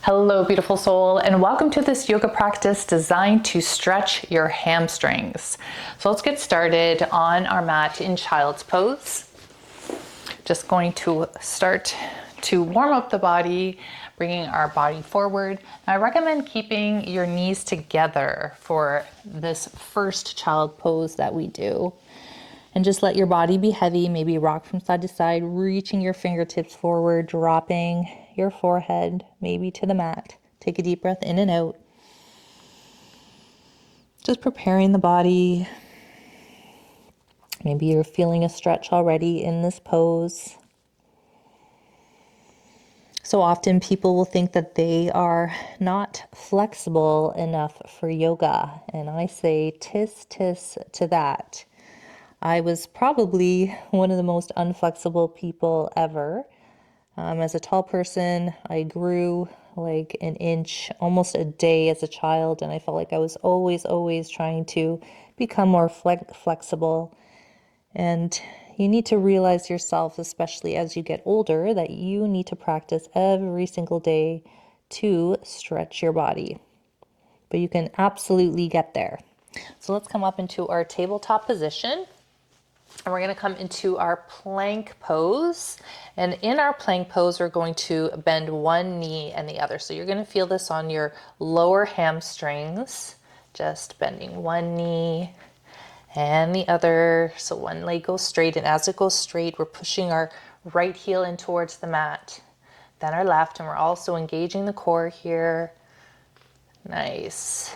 Hello, beautiful soul, and welcome to this yoga practice designed to stretch your hamstrings. So let's get started on our mat in child's pose. Just going to start to warm up the body, bringing our body forward. I recommend keeping your knees together for this first child pose that we do. And just let your body be heavy, maybe rock from side to side, reaching your fingertips forward, dropping your forehead maybe to the mat. Take a deep breath in and out. Just preparing the body. Maybe you're feeling a stretch already in this pose. So often people will think that they are not flexible enough for yoga. And I say tis to that. I was probably one of the most unflexible people ever. As a tall person, I grew like an inch almost a day as a child, and I felt like I was always trying to become more flexible. And you need to realize yourself, especially as you get older, that you need to practice every single day to stretch your body. But you can absolutely get there. So let's come up into our tabletop position. And we're going to come into our plank pose. And in our plank pose, we're going to bend one knee and the other. So you're going to feel this on your lower hamstrings, just bending one knee and the other. So one leg goes straight, and as it goes straight, we're pushing our right heel in towards the mat, then our left, and we're also engaging the core here. Nice.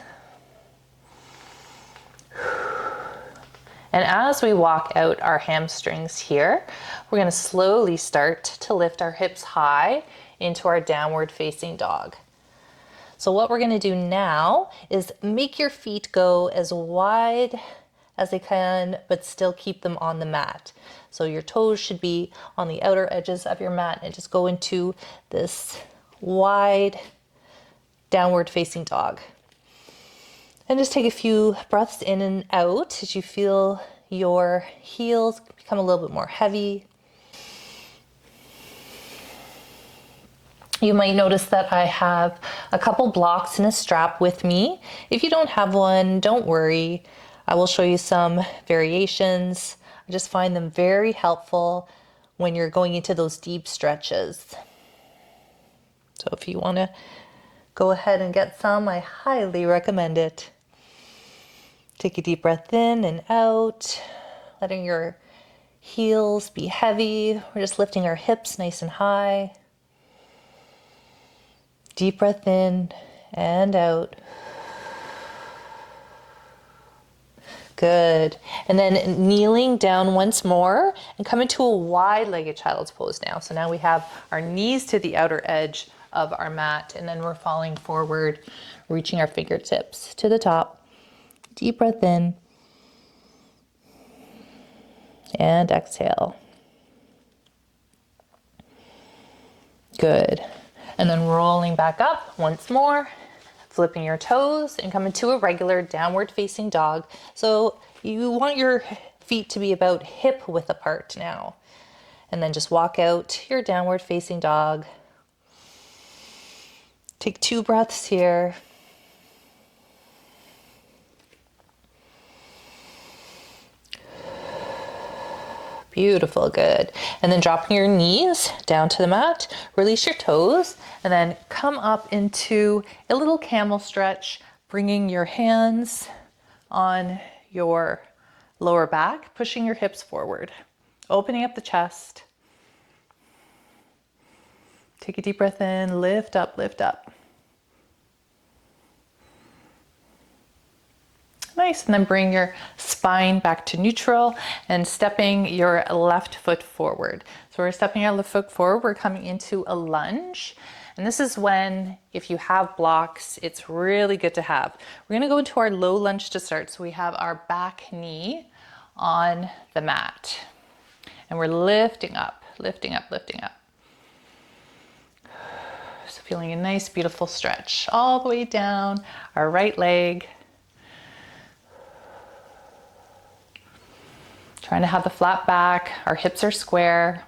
And as we walk out our hamstrings here, we're going to slowly start to lift our hips high into our downward facing dog. So what we're going to do now is make your feet go as wide as they can, but still keep them on the mat. So your toes should be on the outer edges of your mat and just go into this wide downward facing dog. And just take a few breaths in and out as you feel your heels become a little bit more heavy. You might notice that I have a couple blocks and a strap with me. If you don't have one, don't worry. I will show you some variations. I just find them very helpful when you're going into those deep stretches. So if you want to go ahead and get some, I highly recommend it. Take a deep breath in and out, letting your heels be heavy. We're just lifting our hips nice and high. Deep breath in and out. Good. And then kneeling down once more and come into a wide-legged child's pose now. So now we have our knees to the outer edge of our mat, and then we're falling forward, reaching our fingertips to the top. Deep breath in and exhale. Good. And then rolling back up once more, flipping your toes and come into a regular downward facing dog. So you want your feet to be about hip width apart now. And then just walk out your downward facing dog. Take 2 breaths here. Beautiful, good. And then dropping your knees down to the mat, release your toes, and then come up into a little camel stretch, bringing your hands on your lower back, pushing your hips forward, opening up the chest. Take a deep breath in, lift up, lift up. Nice, and then bring your spine back to neutral and stepping your left foot forward. So we're stepping our left foot forward, we're coming into a lunge. And this is when, if you have blocks, it's really good to have. We're gonna go into our low lunge to start. So we have our back knee on the mat. And we're lifting up, lifting up, lifting up. So feeling a nice, beautiful stretch all the way down our right leg. Trying to have the flat back, our hips are square.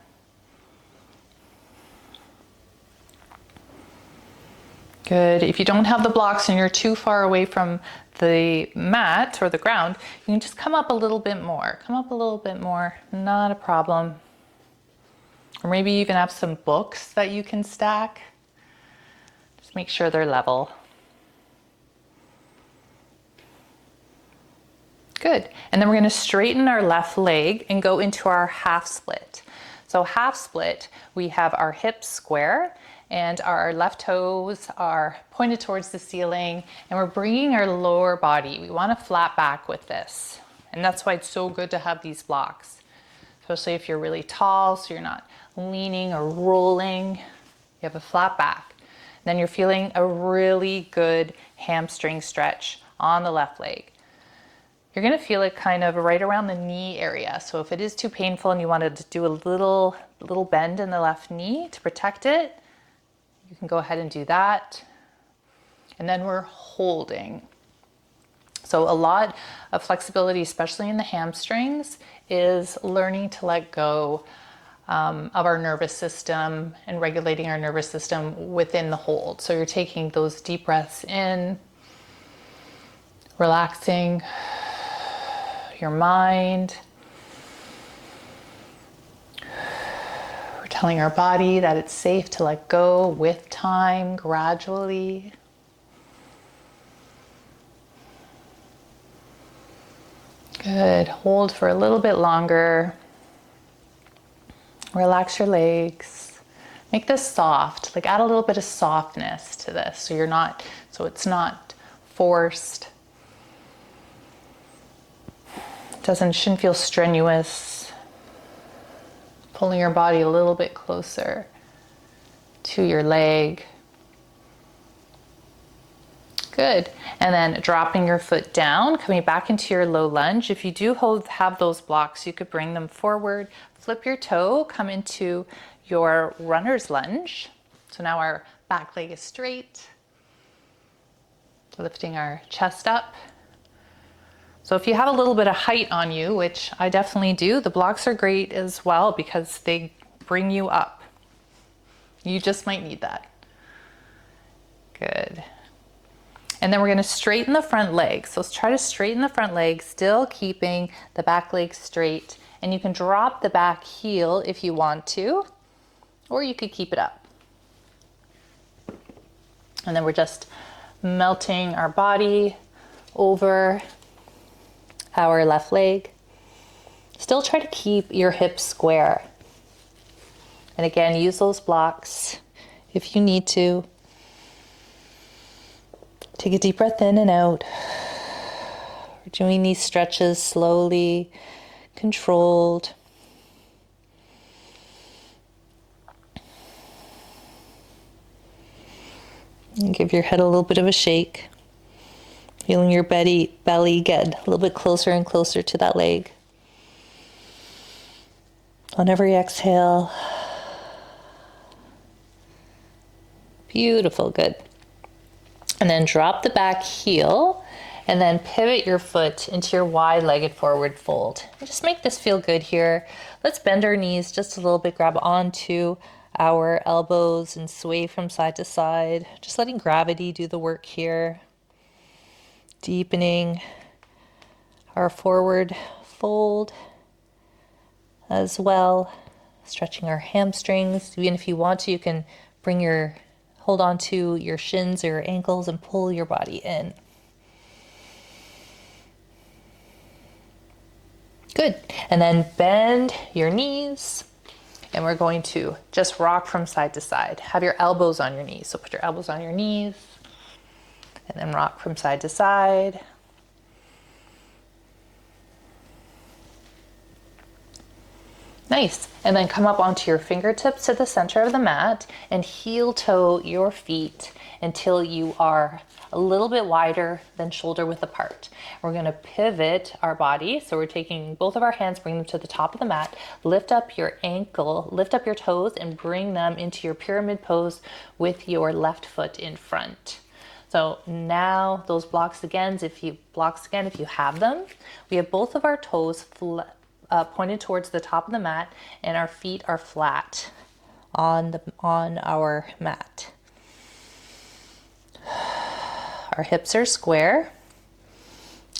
Good. If you don't have the blocks and you're too far away from the mat or the ground, you can just come up a little bit more. Come up a little bit more, not a problem. Or maybe you even have some books that you can stack. Just make sure they're level. Good. And then we're going to straighten our left leg and go into our half split. So half split, we have our hips square and our left toes are pointed towards the ceiling, and we're bringing our lower body. We want a flat back with this. And that's why it's so good to have these blocks, especially if you're really tall, so you're not leaning or rolling. You have a flat back. Then you're feeling a really good hamstring stretch on the left leg. You're going to feel it kind of right around the knee area. So if it is too painful and you wanted to do a little bend in the left knee to protect it, you can go ahead and do that. And then we're holding. So a lot of flexibility, especially in the hamstrings, is learning to let go of our nervous system and regulating our nervous system within the hold. So you're taking those deep breaths in, relaxing your mind. We're telling our body that it's safe to let go with time, gradually. Good. Hold for a little bit longer. Relax your legs. Make this soft. Like add a little bit of softness to this so it's not forced. Shouldn't feel strenuous. Pulling your body a little bit closer to your leg. Good. And then dropping your foot down, coming back into your low lunge. If you do have those blocks, you could bring them forward, flip your toe, come into your runner's lunge. So now our back leg is straight. Lifting our chest up. So if you have a little bit of height on you, which I definitely do, the blocks are great as well because they bring you up. You just might need that. Good. And then we're going to straighten the front leg. So let's try to straighten the front leg, still keeping the back leg straight. And you can drop the back heel if you want to, or you could keep it up. And then we're just melting our body over our left leg. Still try to keep your hips square. And again, use those blocks if you need to. Take a deep breath in and out. We're doing these stretches slowly, controlled. And give your head a little bit of a shake. Feeling your belly get a little bit closer and closer to that leg. On every exhale. Beautiful, good. And then drop the back heel and then pivot your foot into your wide-legged forward fold. And just make this feel good here. Let's bend our knees just a little bit, grab onto our elbows and sway from side to side. Just letting gravity do the work here. Deepening our forward fold as well. Stretching our hamstrings. Even if you want to, you can hold on to your shins or your ankles and pull your body in. Good. And then bend your knees. And we're going to just rock from side to side. Have your elbows on your knees. So put your elbows on your knees. And then rock from side to side. Nice. And then come up onto your fingertips to the center of the mat and heel toe your feet until you are a little bit wider than shoulder width apart. We're going to pivot our body. So we're taking both of our hands, bring them to the top of the mat, lift up your ankle, lift up your toes and bring them into your pyramid pose with your left foot in front. So now those blocks again, if you have them, we have both of our toes pointed towards the top of the mat and our feet are flat on our mat. our hips are square.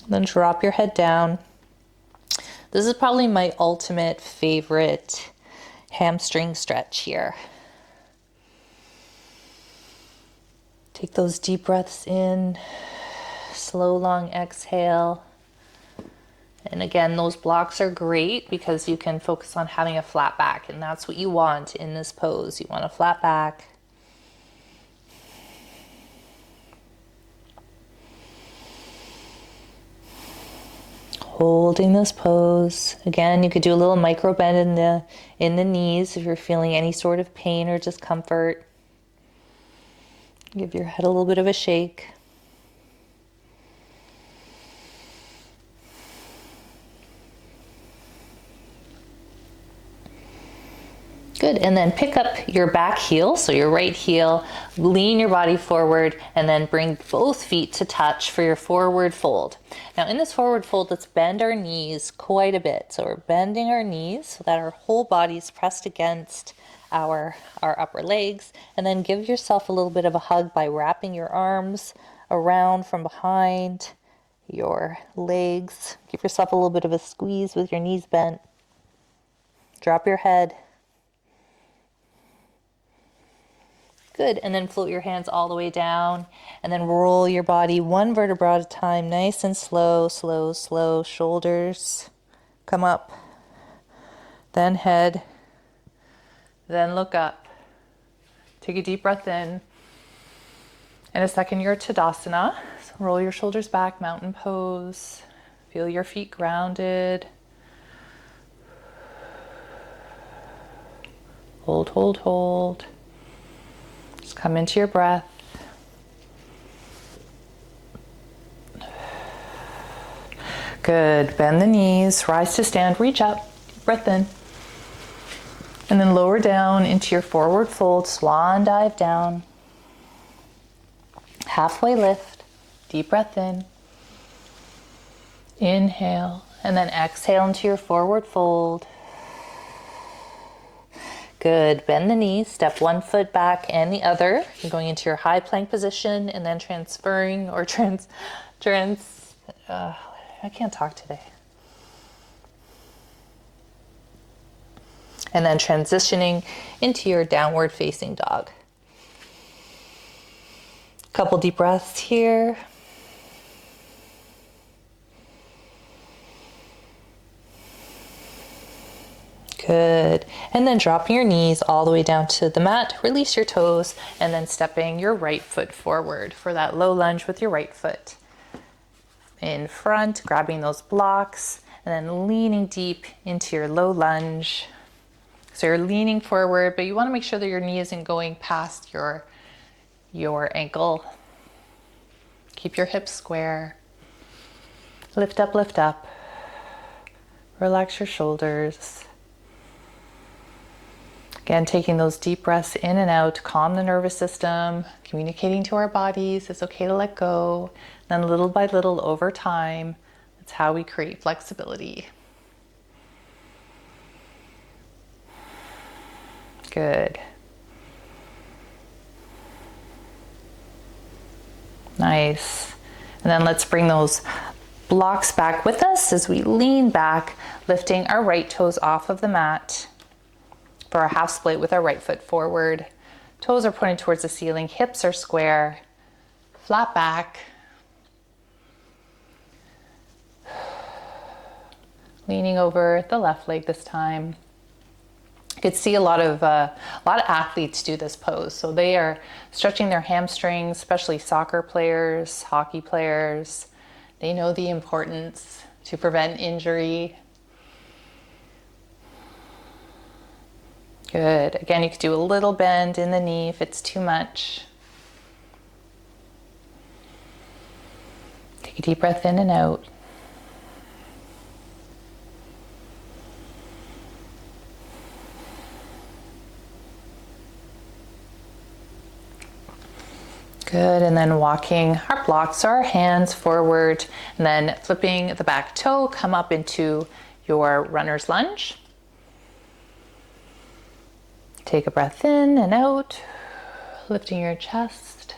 Then drop your head down. This is probably my ultimate favorite hamstring stretch here. Take those deep breaths in, slow, long exhale. And again, those blocks are great because you can focus on having a flat back, and that's what you want in this pose. You want a flat back. Holding this pose. Again, you could do a little micro bend in the knees if you're feeling any sort of pain or discomfort. Give your head a little bit of a shake. Good, and then pick up your back heel, so your right heel, lean your body forward, and then bring both feet to touch for your forward fold. Now in this forward fold, let's bend our knees quite a bit. So we're bending our knees so that our whole body is pressed against our upper legs, and then give yourself a little bit of a hug by wrapping your arms around from behind your legs. Give yourself a little bit of a squeeze with your knees bent. Drop your head. Good, and then float your hands all the way down, and then roll your body one vertebra at a time, nice and slow, slow, slow. Shoulders come up, then head, then look up. Take a deep breath in. In a second, you're Tadasana. So roll your shoulders back, mountain pose. Feel your feet grounded. Hold, hold, hold. Just come into your breath. Good. Bend the knees, rise to stand, reach up, breath in. And then lower down into your forward fold, swan dive down. Halfway lift, deep breath in. Inhale, and then exhale into your forward fold. Good, bend the knees, step one foot back and the other. You're going into your high plank position and then transferring or I can't talk today. And then transitioning into your downward facing dog. Couple deep breaths here. Good. And then dropping your knees all the way down to the mat, release your toes, and then stepping your right foot forward for that low lunge with your right foot. In front, grabbing those blocks, and then leaning deep into your low lunge. So you're leaning forward, but you want to make sure that your knee isn't going past your ankle. Keep your hips square. Lift up, lift up. Relax your shoulders. Again, taking those deep breaths in and out, calm the nervous system, communicating to our bodies, it's okay to let go. Then little by little over time, that's how we create flexibility. Good. Nice. And then let's bring those blocks back with us as we lean back, lifting our right toes off of the mat for our half split with our right foot forward. Toes are pointing towards the ceiling, hips are square, flat back. Leaning over the left leg this time. You could see a lot of athletes do this pose. So they are stretching their hamstrings, especially soccer players, hockey players. They know the importance to prevent injury. Good. Again, you could do a little bend in the knee if it's too much. Take a deep breath in and out. Good, and then walking our blocks, our hands forward, and then flipping the back toe, come up into your runner's lunge. Take a breath in and out, lifting your chest.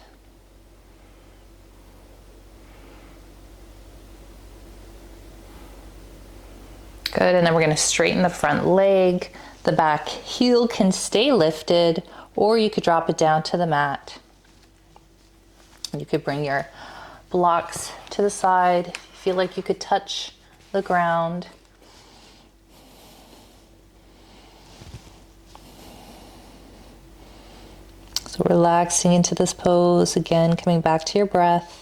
Good, and then we're gonna straighten the front leg. The back heel can stay lifted, or you could drop it down to the mat. You could bring your blocks to the side if you feel like you could touch the ground. So relaxing into this pose, again, coming back to your breath.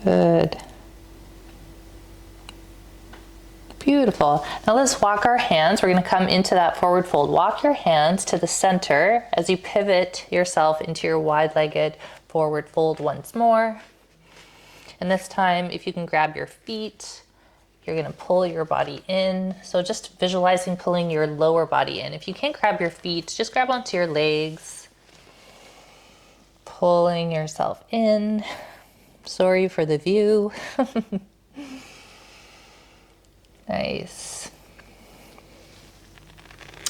Good. Beautiful. Now let's walk our hands. We're going to come into that forward fold. Walk your hands to the center as you pivot yourself into your wide-legged forward fold once more. And this time, if you can grab your feet, you're going to pull your body in. So just visualizing pulling your lower body in. If you can't grab your feet, just grab onto your legs. Pulling yourself in. Sorry for the view. Nice.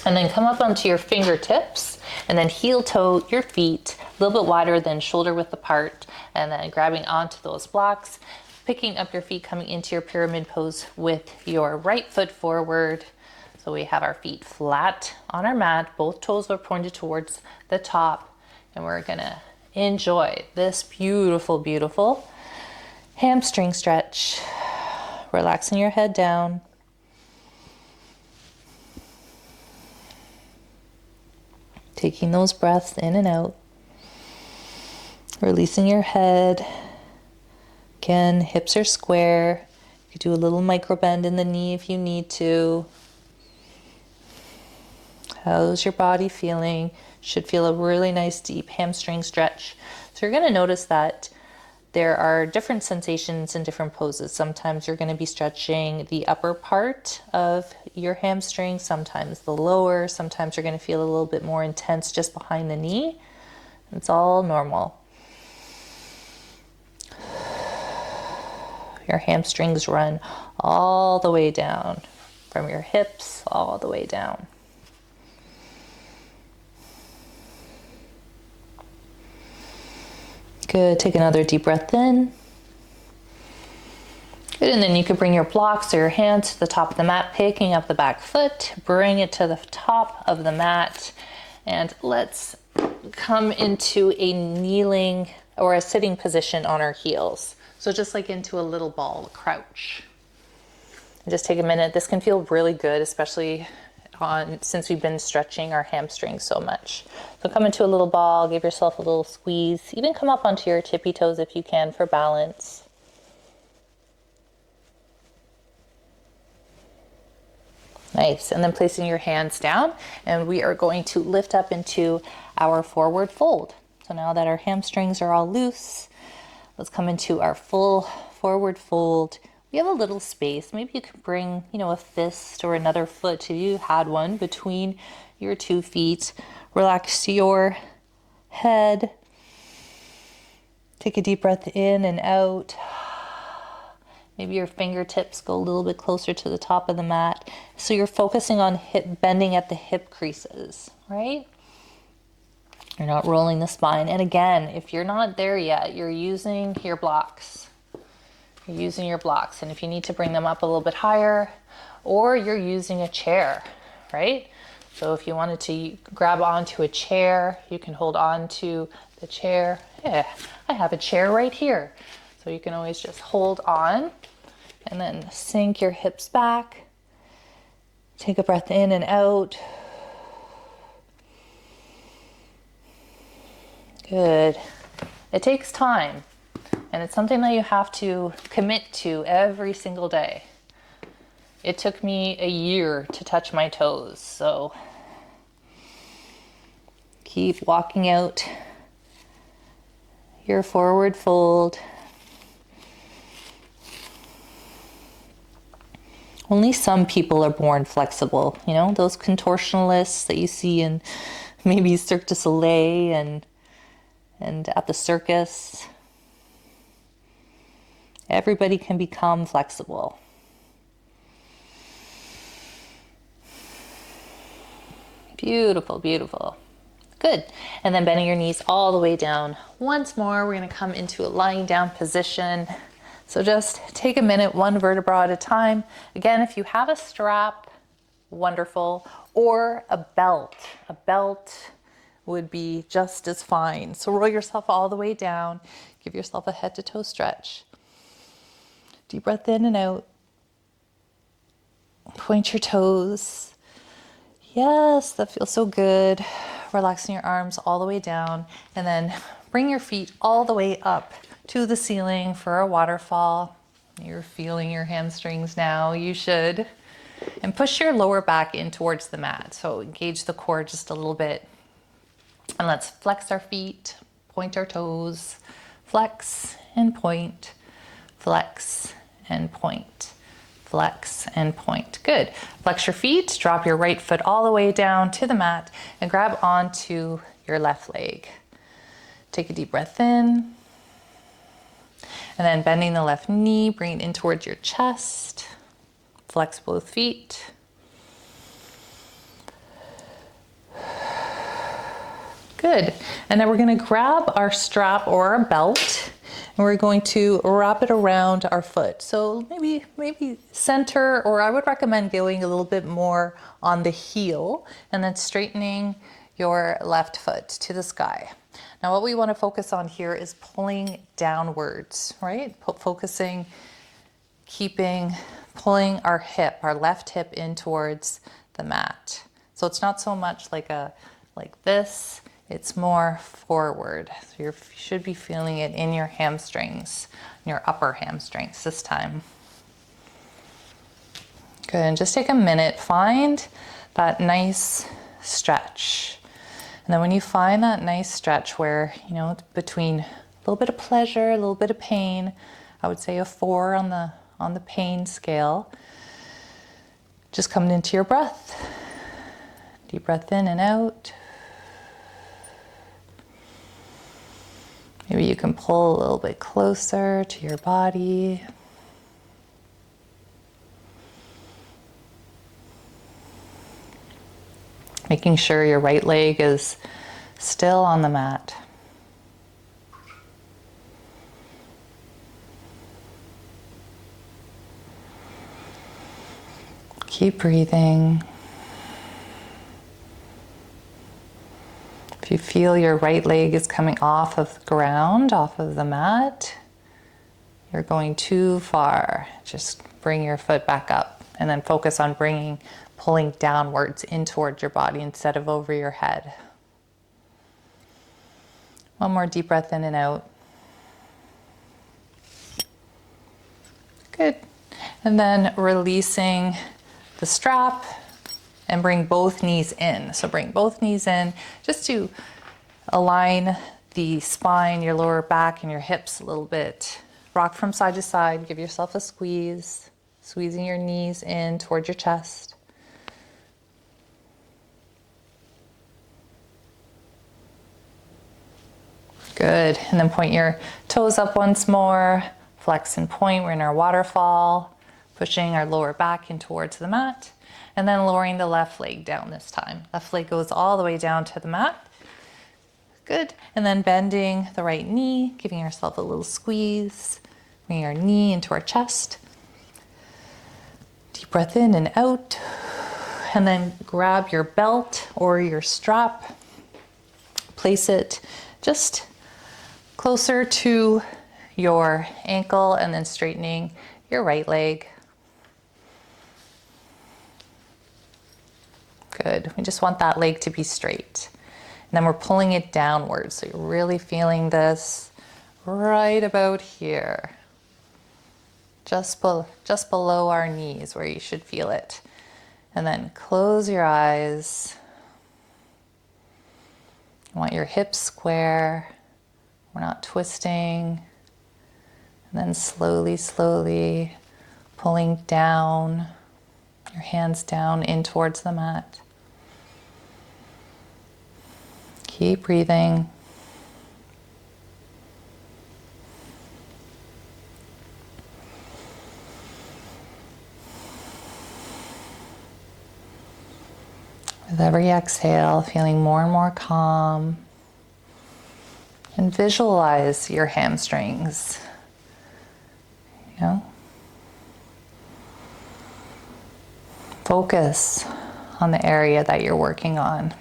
And then come up onto your fingertips and then heel toe your feet a little bit wider than shoulder width apart, and then grabbing onto those blocks, picking up your feet, coming into your pyramid pose with your right foot forward. So we have our feet flat on our mat, both toes are pointed towards the top, and we're gonna enjoy this beautiful, beautiful hamstring stretch. Relaxing your head down. Taking those breaths in and out. Releasing your head. Again, hips are square. You could do a little micro bend in the knee if you need to. How's your body feeling? Should feel a really nice deep hamstring stretch. So you're going to notice that there are different sensations in different poses. Sometimes you're going to be stretching the upper part of your hamstring, sometimes the lower, sometimes you're going to feel a little bit more intense just behind the knee. It's all normal. Your hamstrings run all the way down, from your hips all the way down. Good, take another deep breath in. Good, and then you could bring your blocks or your hands to the top of the mat, picking up the back foot, bring it to the top of the mat, and let's come into a kneeling or a sitting position on our heels. So just like into a little ball crouch. And just take a minute. This can feel really good, especially since we've been stretching our hamstrings so much. So come into a little ball, give yourself a little squeeze. Even come up onto your tippy toes if you can for balance. Nice, and then placing your hands down, and we are going to lift up into our forward fold. So now that our hamstrings are all loose, let's come into our full forward fold. We have a little space. Maybe you can bring, a fist or another foot if you had one between your 2 feet. Relax your head. Take a deep breath in and out. Maybe your fingertips go a little bit closer to the top of the mat. So you're focusing on hip bending at the hip creases, right? You're not rolling the spine. And again, if you're not there yet, you're using your blocks. You're using your blocks. And if you need to bring them up a little bit higher, or you're using a chair, right? So if you wanted to grab onto a chair, you can hold on to the chair. Yeah, I have a chair right here. So you can always just hold on and then sink your hips back. Take a breath in and out. Good. It takes time, and it's something that you have to commit to every single day. It took me a year to touch my toes, so keep walking out your forward fold. Only some people are born flexible, those contortionalists that you see in maybe Cirque du Soleil and at the circus. Everybody can become flexible. Beautiful, beautiful. Good. And then bending your knees all the way down. Once more, we're going to come into a lying down position. So just take a minute, one vertebra at a time. Again, if you have a strap, wonderful, or a belt. A belt would be just as fine. So roll yourself all the way down. Give yourself a head to toe stretch. Deep breath in and out. Point your toes. Yes, that feels so good. Relaxing your arms all the way down, and then bring your feet all the way up to the ceiling for a waterfall. You're feeling your hamstrings now, you should. And push your lower back in towards the mat. So engage the core just a little bit. And let's flex our feet, point our toes, flex and point, flex and point. Flex and point. Good. Flex your feet, drop your right foot all the way down to the mat and grab onto your left leg. Take a deep breath in. And then bending the left knee, bring it in towards your chest. Flex both feet. Good. And then we're going to grab our strap or our belt, and we're going to wrap it around our foot. So maybe center, or I would recommend going a little bit more on the heel, and then straightening your left foot to the sky. Now what we want to focus on here is pulling downwards, right? Focusing, pulling our hip, our left hip in towards the mat. So it's not so much like this. It's more forward. So you should be feeling it in your hamstrings, in your upper hamstrings this time. Good, and just take a minute, find that nice stretch. And then when you find that nice stretch where, between a little bit of pleasure, a little bit of pain, I would say a 4 on the pain scale, just come into your breath. Deep breath in and out. Maybe you can pull a little bit closer to your body. Making sure your right leg is still on the mat. Keep breathing. If you feel your right leg is coming off of the ground, off of the mat, you're going too far. Just bring your foot back up and then focus on pulling downwards in towards your body instead of over your head. One more deep breath in and out. Good. And then releasing the strap and bring both knees in. So bring both knees in just to align the spine, your lower back, and your hips a little bit. Rock from side to side. Give yourself a squeeze, squeezing your knees in towards your chest. Good. And then point your toes up once more. Flex and point. We're in our waterfall. Pushing our lower back in towards the mat. And then lowering the left leg down this time. Left leg goes all the way down to the mat. Good. And then bending the right knee, giving yourself a little squeeze. Bringing our knee into our chest. Deep breath in and out. And then grab your belt or your strap. Place it just closer to your ankle and then straightening your right leg. Good. We just want that leg to be straight. And then we're pulling it downwards. So you're really feeling this right about here. Just below our knees where you should feel it. And then close your eyes. You want your hips square. We're not twisting. And then slowly, slowly pulling down, your hands down in towards the mat. Keep breathing. With every exhale, feeling more and more calm. And visualize your hamstrings. You know? Focus on the area that you're working on.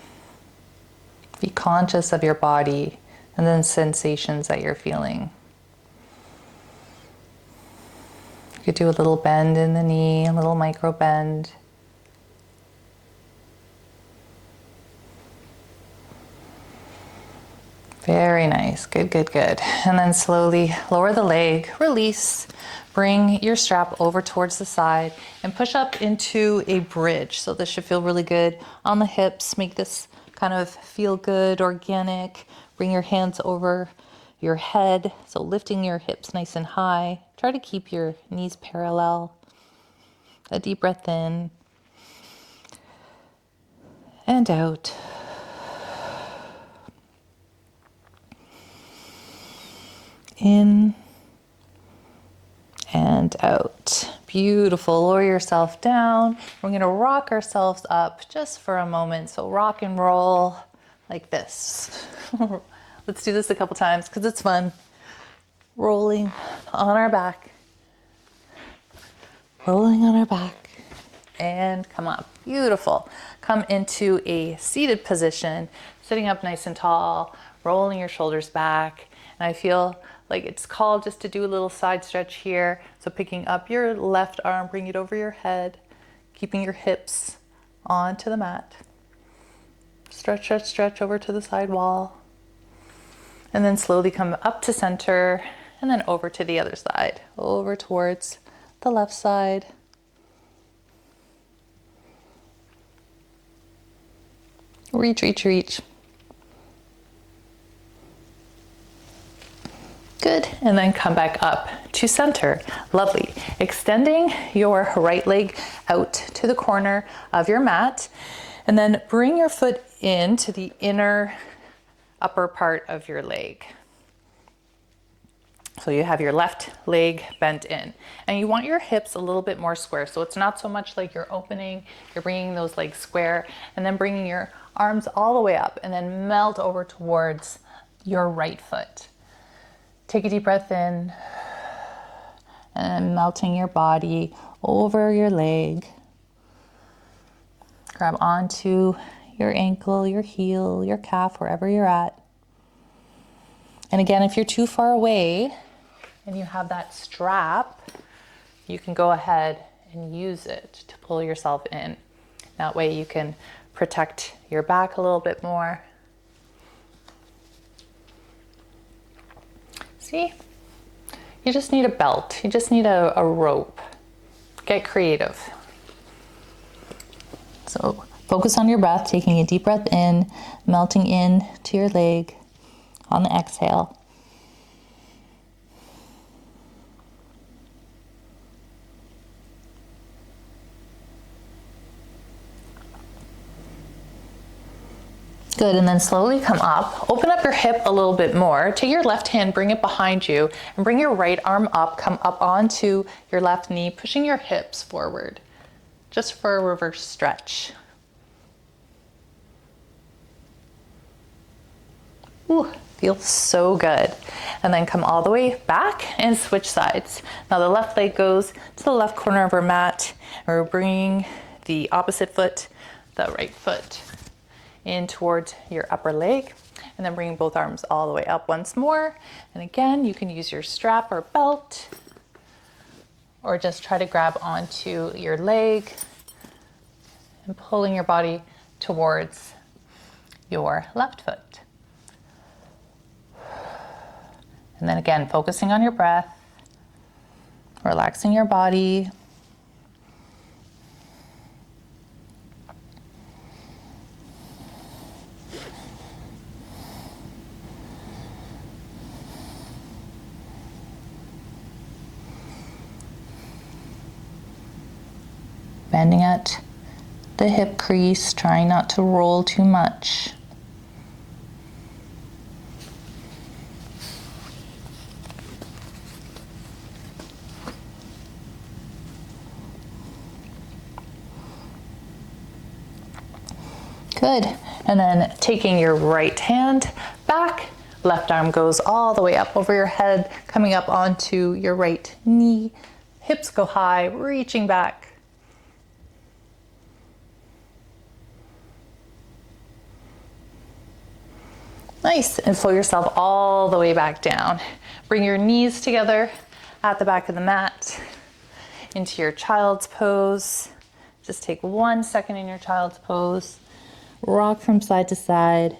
Be conscious of your body and the sensations that you're feeling. You could do a little bend in the knee, a little micro bend. Very nice. Good, good, good. And then slowly lower the leg, release. Bring your strap over towards the side and push up into a bridge. So this should feel really good on the hips. Make this kind of feel good, organic. Bring your hands over your head. So lifting your hips nice and high. Try to keep your knees parallel. A deep breath in and out. In and out. Beautiful. Lower yourself down. We're going to rock ourselves up just for a moment. So rock and roll like this. Let's do this a couple times because it's fun. Rolling on our back. Rolling on our back. And come up. Beautiful. Come into a seated position, sitting up nice and tall, rolling your shoulders back. And I feel like it's called just to do a little side stretch here. So picking up your left arm, bring it over your head, keeping your hips onto the mat. Stretch, stretch, stretch over to the side wall. And then slowly come up to center and then over to the other side, over towards the left side. Reach, reach, reach. Good, and then come back up to center. Lovely. Extending your right leg out to the corner of your mat, and then bring your foot into the inner upper part of your leg. So you have your left leg bent in, and you want your hips a little bit more square. So it's not so much like you're opening, you're bringing those legs square, and then bringing your arms all the way up, and then melt over towards your right foot. Take a deep breath in and melting your body over your leg. Grab onto your ankle, your heel, your calf, wherever you're at. And again, if you're too far away and you have that strap, you can go ahead and use it to pull yourself in. That way you can protect your back a little bit more. See, you just need a belt. You just need a rope. Get creative. So focus on your breath, taking a deep breath in, melting in to your leg on the exhale. Good, and then slowly come up. Open up your hip a little bit more. Take your left hand, bring it behind you, and bring your right arm up. Come up onto your left knee, pushing your hips forward, just for a reverse stretch. Ooh, feels so good. And then come all the way back and switch sides. Now the left leg goes to the left corner of our mat. We're bringing the opposite foot, the right foot, in towards your upper leg, and then bring both arms all the way up once more. And again, you can use your strap or belt, or just try to grab onto your leg and pulling your body towards your left foot. And then again, focusing on your breath, relaxing your body. Bending at the hip crease, trying not to roll too much. Good. And then taking your right hand back, left arm goes all the way up over your head, coming up onto your right knee. Hips go high, reaching back. Nice. And float yourself all the way back down. Bring your knees together at the back of the mat into your child's pose. Just take 1 second in your child's pose. Rock from side to side.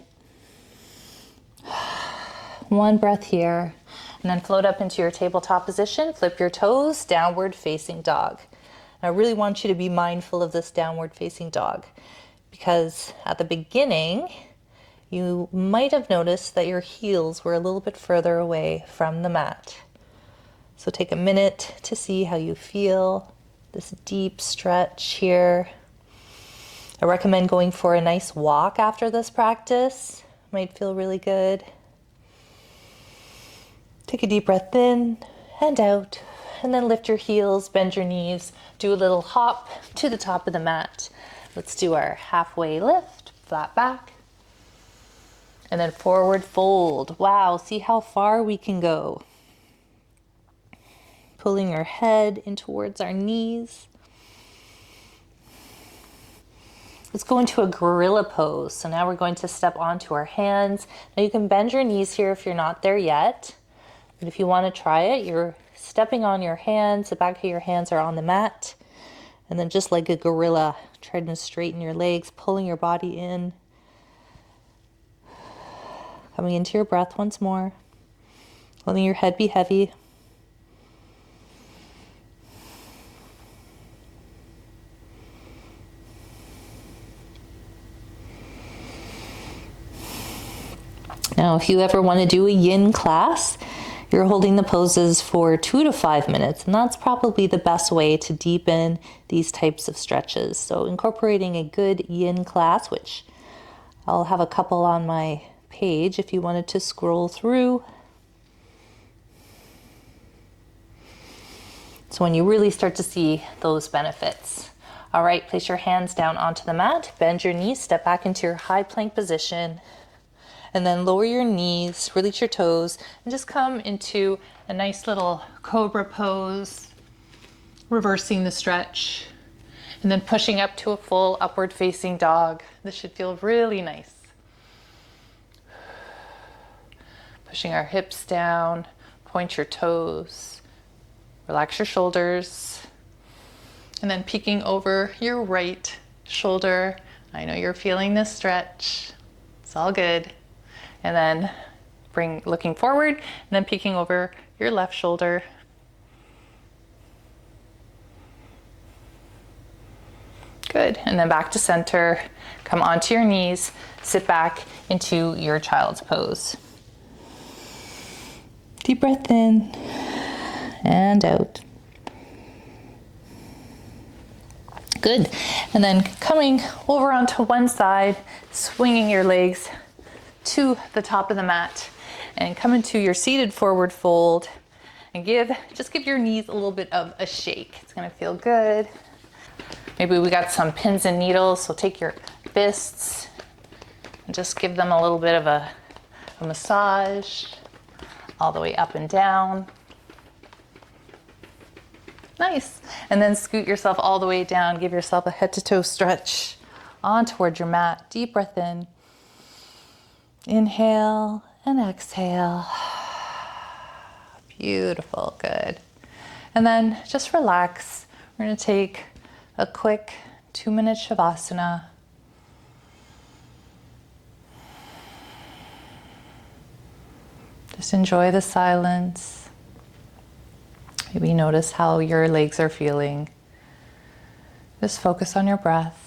1 breath here. And then float up into your tabletop position. Flip your toes, downward facing dog. And I really want you to be mindful of this downward facing dog, because at the beginning, you might have noticed that your heels were a little bit further away from the mat. So take a minute to see how you feel this deep stretch here. I recommend going for a nice walk after this practice. Might feel really good. Take a deep breath in and out, and then lift your heels, bend your knees, do a little hop to the top of the mat. Let's do our halfway lift, flat back, and then forward fold. Wow, see how far we can go. Pulling our head in towards our knees. Let's go into a gorilla pose. So now we're going to step onto our hands. Now you can bend your knees here if you're not there yet. But if you want to try it, you're stepping on your hands. The back of your hands are on the mat. And then just like a gorilla, try to straighten your legs, pulling your body in. Coming into your breath once more. Letting your head be heavy. Now, if you ever want to do a yin class, you're holding the poses for 2 to 5 minutes, and that's probably the best way to deepen these types of stretches. So incorporating a good yin class, which I'll have a couple on my page if you wanted to scroll through. So when you really start to see those benefits. All right, place your hands down onto the mat, bend your knees, step back into your high plank position. And then lower your knees, release your toes, and just come into a nice little cobra pose, reversing the stretch, and then pushing up to a full upward facing dog. This should feel really nice. Pushing our hips down, point your toes, relax your shoulders, and then peeking over your right shoulder. I know you're feeling this stretch. It's all good. And then looking forward, and then peeking over your left shoulder. Good, and then back to center. Come onto your knees, sit back into your child's pose. Deep breath in and out. Good, and then coming over onto one side, swinging your legs to the top of the mat and come into your seated forward fold and just give your knees a little bit of a shake. It's gonna feel good. Maybe we got some pins and needles, so take your fists and just give them a little bit of a massage all the way up and down. Nice. And then scoot yourself all the way down. Give yourself a head to toe stretch on towards your mat. Deep breath in. Inhale and exhale. Beautiful, good. And then just relax. We're going to take a quick 2-minute Shavasana. Just enjoy the silence. Maybe notice how your legs are feeling. Just focus on your breath.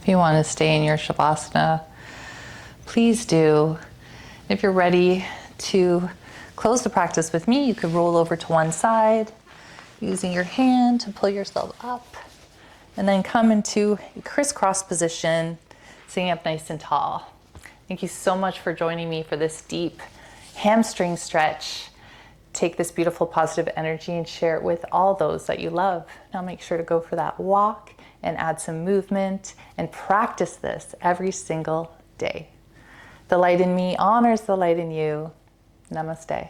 If you want to stay in your Shavasana, please do. If you're ready to close the practice with me, you could roll over to one side, using your hand to pull yourself up, and then come into a crisscross position, sitting up nice and tall. Thank you so much for joining me for this deep hamstring stretch. Take this beautiful positive energy and share it with all those that you love. Now make sure to go for that walk and add some movement and practice this every single day. The light in me honors the light in you. Namaste.